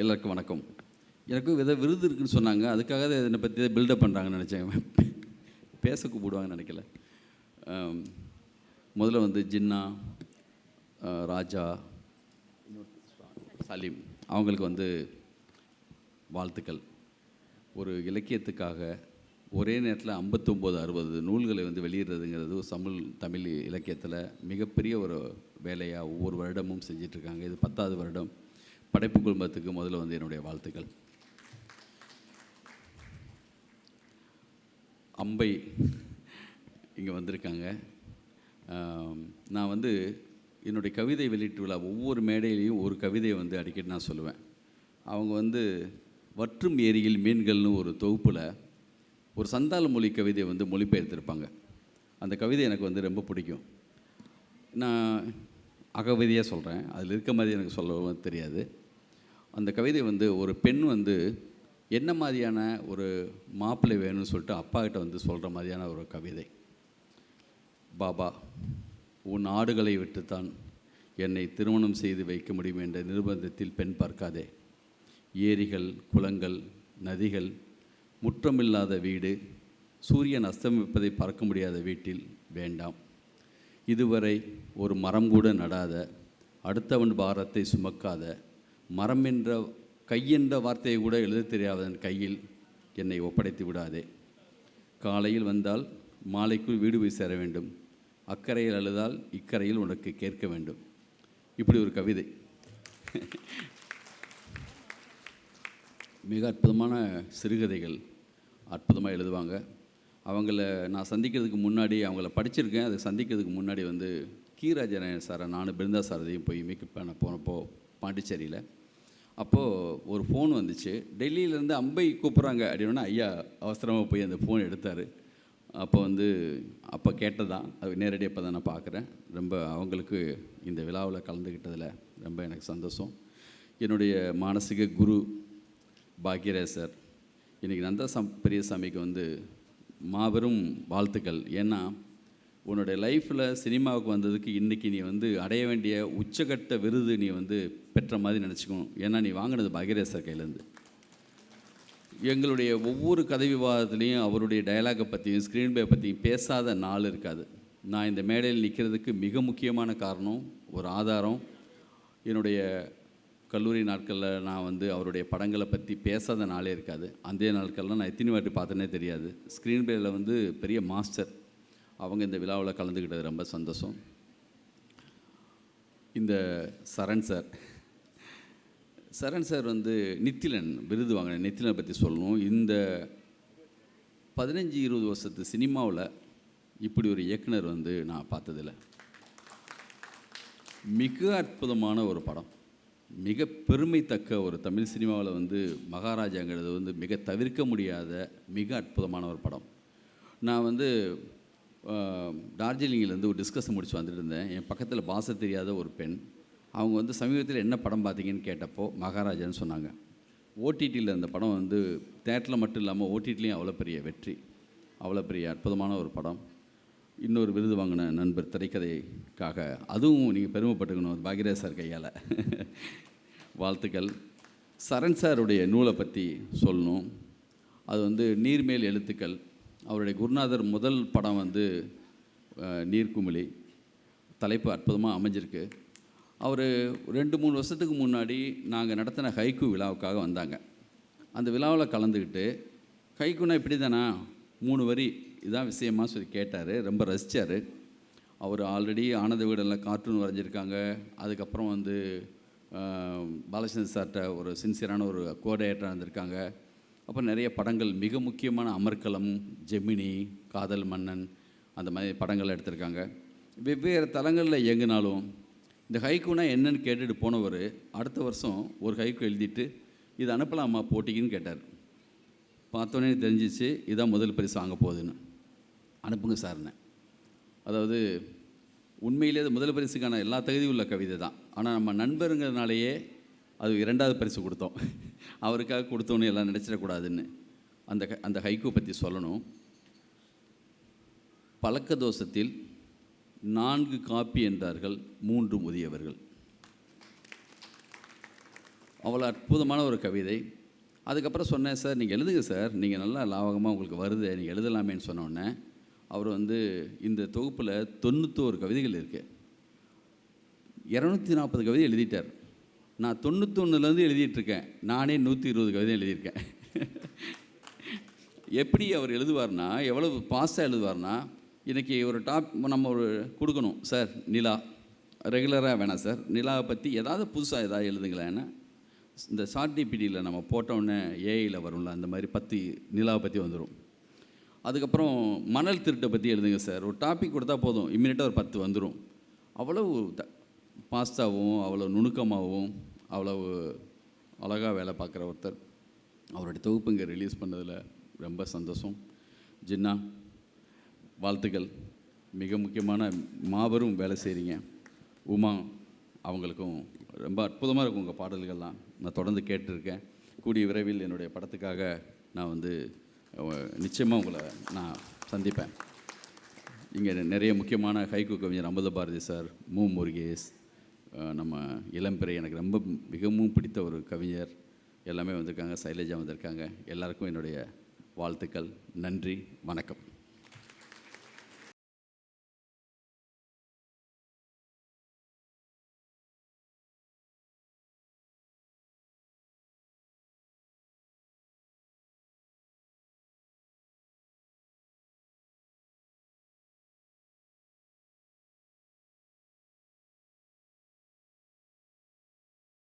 எல்லாருக்கும் வணக்கம். எனக்கும் விருது இருக்குன்னு சொன்னாங்க. அதுக்காக தான் என்னை பற்றி பில்டப் பண்ணுறாங்கன்னு நினச்சேன். பேச கூப்பிடுவாங்கன்னு நினைக்கல. முதல்ல வந்து ஜின்னா, ராஜா, சலீம் அவங்களுக்கு வந்து வாழ்த்துக்கள். ஒரு இலக்கியத்துக்காக ஒரே நேரத்தில் 59-60 நூல்களை வந்து வெளியிடுறதுங்கிறது தமிழ் இலக்கியத்தில் மிகப்பெரிய ஒரு வேலையாக ஒவ்வொரு வருடமும் செஞ்சிட்ருக்காங்க. இது 10வது வருடம். படைப்பு குழுமத்துக்கு முதல்ல வந்து என்னுடைய வாழ்த்துக்கள். அம்பை இங்கே வந்திருக்காங்க. நான் வந்து என்னுடைய கவிதை வெளியீட்டு விழா ஒவ்வொரு மேடையிலையும் ஒரு கவிதையை வந்து அடிக்கடி நான் சொல்லுவேன். அவங்க வந்து வற்றும் ஏரியில் மீன்கள்னு ஒரு தொகுப்பில் ஒரு சந்தால மொழி கவிதையை வந்து மொழிபெயர்த்திருப்பாங்க. அந்த கவிதை எனக்கு வந்து ரொம்ப பிடிக்கும். நான் அகவிதையாக சொல்கிறேன், அதில் இருக்க மாதிரி எனக்கு சொல்லவும் தெரியாது. அந்த கவிதை வந்து ஒரு பெண் வந்து என்ன மாதிரியான ஒரு மாப்பிள்ளை வேணும்னு சொல்லிட்டு அப்பாக்கிட்ட வந்து சொல்கிற மாதிரியான ஒரு கவிதை. பாபா, உன் ஆடுகளை விட்டுத்தான் என்னை திருமணம் செய்து வைக்க முடியும் என்ற நிர்பந்தத்தில் பெண் பார்க்காதே. ஏரிகள், குளங்கள், நதிகள், முற்றமில்லாத வீடு, சூரியன் அஸ்தமிப்பதை பார்க்க முடியாத வீட்டில் வேண்டாம். இதுவரை ஒரு மரம் கூட நடாத, அடுத்தவன் பாரத்தை சுமக்காத, மரம் என்ற கையென்ற வார்த்தையை கூட எழுத தெரியாதவன் கையில் என்னை ஒப்படைத்து விடாதே. காலையில் வந்தால் மாலைக்குள் வீடு போய் சேர வேண்டும். அக்கறையில் அழுதால் இக்கரையில் உனக்கு கேட்க வேண்டும். இப்படி ஒரு கவிதை. மிக அற்புதமான சிறுகதைகள் அற்புதமாக எழுதுவாங்க. அவங்கள நான் சந்திக்கிறதுக்கு முன்னாடி, அவங்கள படிச்சிருக்கேன். அதை சந்திக்கிறதுக்கு முன்னாடி வந்து கீராஜநாயன் சாரை நானும் பிருந்தா சாரதையும் போய் மேக்கப் பண்ண போனப்போ பாண்டிச்சேரியில், அப்போது ஒரு ஃபோன் வந்துச்சு. டெல்லியிலேருந்து அம்பை கூப்பிட்றாங்க அப்படின்னா ஐயா அவசரமாக போய் அந்த ஃபோன் எடுத்தார். அப்போ கேட்டதான் அது நேரடியாக இப்போ தான் நான் பார்க்குறேன். ரொம்ப அவங்களுக்கு இந்த விழாவில் கலந்துக்கிட்டதில் ரொம்ப எனக்கு சந்தோஷம். என்னுடைய மானசீக குரு பாக்யராஜ் சார், இன்றைக்கி நந்தா பெரியசாமிக்கு வந்து மாபெரும் வாழ்த்துக்கள். ஏன்னா உன்னுடைய லைஃப்பில் சினிமாவுக்கு வந்ததுக்கு இன்றைக்கி நீ வந்து அடைய வேண்டிய உச்சகட்ட விருது நீ வந்து பெற்ற மாதிரி நினச்சிக்கணும். ஏன்னா நீ வாங்கினது பாக்யராஜ் சார் கையிலேருந்து. எங்களுடைய ஒவ்வொரு கதை விவாதத்துலேயும் அவருடைய டயலாகை பற்றியும் ஸ்க்ரீன் பிளே பற்றியும் பேசாத நாள் இருக்காது. நான் இந்த மேடையில் நிற்கிறதுக்கு மிக முக்கியமான காரணம், ஒரு ஆதாரம், என்னுடைய கல்லூரி நாட்களில் நான் வந்து அவருடைய படங்களை பற்றி பேசாத நாளே இருக்காது. அந்த நாட்கள்லாம் நான் எத்தனை வாட்டி பார்த்தேனே தெரியாது. ஸ்க்ரீன் பிளேயில் வந்து பெரிய மாஸ்டர் அவங்க இந்த விழாவில் கலந்துக்கிட்டது ரொம்ப சந்தோஷம். இந்த சரண் சார் வந்து நித்திலன் விருது வாங்கின நித்திலனை பற்றி சொல்லணும். இந்த 15-20 வருஷத்து சினிமாவில் இப்படி ஒரு இயக்குனர் வந்து நான் பார்த்ததில்லை. மிக அற்புதமான ஒரு படம், மிக பெருமைத்தக்க ஒரு தமிழ் சினிமாவில் வந்து மகாராஜாங்கிறது வந்து மிக தவிர்க்க முடியாத மிக அற்புதமான ஒரு படம். நான் வந்து டார்ஜிலிங்கிலேருந்து ஒரு டிஸ்கஷன் முடிச்சு வந்துட்டு இருந்தேன். என் பக்கத்தில் பாச தெரியாத ஒரு பெண், அவங்க வந்து சமீபத்தில் என்ன படம் பார்த்தீங்கன்னு கேட்டப்போ மகாராஜான்னு சொன்னாங்க. ஓடிடியில் அந்த படம் வந்து தேட்டரில் மட்டும் இல்லாமல் ஓடிடிலையும் அவ்வளோ பெரிய வெற்றி, அவ்வளோ பெரிய அற்புதமான ஒரு படம். இன்னொரு விருது வாங்கின நண்பர் திரைக்கதைக்காக, அதுவும் நீங்கள் பெருமைப்பட்டுக்கணும் பாக்யராஜ் சார் கையால். வாழ்த்துக்கள். சரண் சாருடைய நூலை பற்றி சொல்லணும். அது வந்து நீர்மேல் எழுத்துக்கள். அவருடைய குருநாதர் முதல் படம் வந்து நீர்க்குமிழி. தலைப்பு அற்புதமாக அமைஞ்சிருக்கு. அவர் 2-3 வருஷத்துக்கு முன்னாடி நாங்கள் நடத்தின ஹைக்கூ விழாவுக்காக வந்தாங்க. அந்த விழாவில் கலந்துக்கிட்டு ஹைக்கூனா இப்படி தானா 3 வரி இதான் விஷயமா சொல்லி கேட்டார். ரொம்ப ரசித்தார். அவர் ஆல்ரெடி ஆனந்த வீடெல்லாம் கார்ட்டூன் வரைஞ்சிருக்காங்க. அதுக்கப்புறம் வந்து பாலச்சந்திர சார்கிட்ட ஒரு சின்சியரான ஒரு கோஆர்டினேட்டராக இருந்திருக்காங்க. அப்புறம் நிறைய படங்கள், மிக முக்கியமான அமர்கலம், ஜெமினி, காதல் மன்னன், அந்த மாதிரி படங்கள் எடுத்திருக்காங்க. வெவ்வேறு தளங்களில் இயங்கினாலும் இந்த ஹைக்கூனா என்னன்னு கேட்டுட்டு போனவர் அடுத்த வருஷம் ஒரு ஹைக்கூ எழுதிட்டு இது அனுப்பலாமா போட்டிக்குன்னு கேட்டார். பார்த்தோன்னே தெரிஞ்சிச்சு இதான் முதல் பரிசு வாங்க போகுதுன்னு. அனுப்புங்க சார்னு. அதாவது உண்மையிலே அது முதல் பரிசுக்கான எல்லா தகுதியும் உள்ள கவிதை தான். ஆனால் நம்ம நண்பருங்கிறதுனாலேயே அது 2வது பரிசு கொடுத்தோம். அவருக்காக கொடுத்தோன்னு எல்லாம் நினச்சிடக்கூடாதுன்னு அந்த ஹைக்கூ பற்றி சொல்லணும். பழக்க தோஷத்தில் 4 காப்பி என்றார்கள் 3 முதியவர்கள். அவ்வளோ அற்புதமான ஒரு கவிதை. அதுக்கப்புறம் சொன்னேன், சார் நீங்கள் எழுதுங்க சார், நீங்கள் நல்லா லாவகமாக உங்களுக்கு வருது, நீங்கள் எழுதலாமேன்னு சொன்னோடனே அவர் வந்து இந்த தொகுப்பில் 91 கவிதைகள் இருக்குது, 240 கவிதை எழுதிட்டார். நான் 91லேருந்து எழுதிட்டுருக்கேன், நானே 120 கவிதை எழுதியிருக்கேன். எப்படி அவர் எழுதுவார்னா, எவ்வளவு பாஸ்ட்டாக எழுதுவார்னா, இன்றைக்கி ஒரு நம்ம ஒரு கொடுக்கணும், சார் நிலா ரெகுலராக வேணாம் சார், நிலாவை பற்றி ஏதாவது புதுசாக ஏதாவது எழுதுங்களேன்னா, இந்த ஷார்ட் ஜிபிடியில் நம்ம போட்டோன்னே ஏஐயில் வரும்ல, அந்த மாதிரி 10 நிலாவை பற்றி வந்துடும். அதுக்கப்புறம் மணல் திருட்டை பற்றி எழுதுங்க சார், ஒரு டாபிக் கொடுத்தா போதும், இம்மிடியட்டாக ஒரு 10 வந்துடும். அவ்வளவு பாஸ்டாகவும் அவ்வளோ நுணுக்கமாகவும் அவ்வளவு அழகாக வேலை பார்க்குற ஒருத்தர். அவருடைய தொகுப்பு இங்கே ரிலீஸ் பண்ணதில் ரொம்ப சந்தோஷம். ஜின்னா, வாழ்த்துக்கள். மிக முக்கியமான மாபெரும் வேலை செய்கிறீங்க. உமா, அவங்களுக்கும் ரொம்ப அற்புதமாக இருக்கும் உங்கள் பாடல்கள்லாம். நான் தொடர்ந்து கேட்டிருக்கேன். கூடிய விரைவில் என்னுடைய படத்துக்காக நான் வந்து நிச்சயமாக உங்களை நான் சந்திப்பேன். இங்கே நிறைய முக்கியமான ஹைக்கூ கவிஞர் அமுத பாரதி சார், மு முருகேஷ், நம்ம இளம்பிறை, எனக்கு ரொம்ப மிகவும் பிடித்த ஒரு கவிஞர் எல்லாமே வந்திருக்காங்க, சைலஜா வந்திருக்காங்க. எல்லாருக்கும் என்னுடைய வாழ்த்துக்கள். நன்றி, வணக்கம்.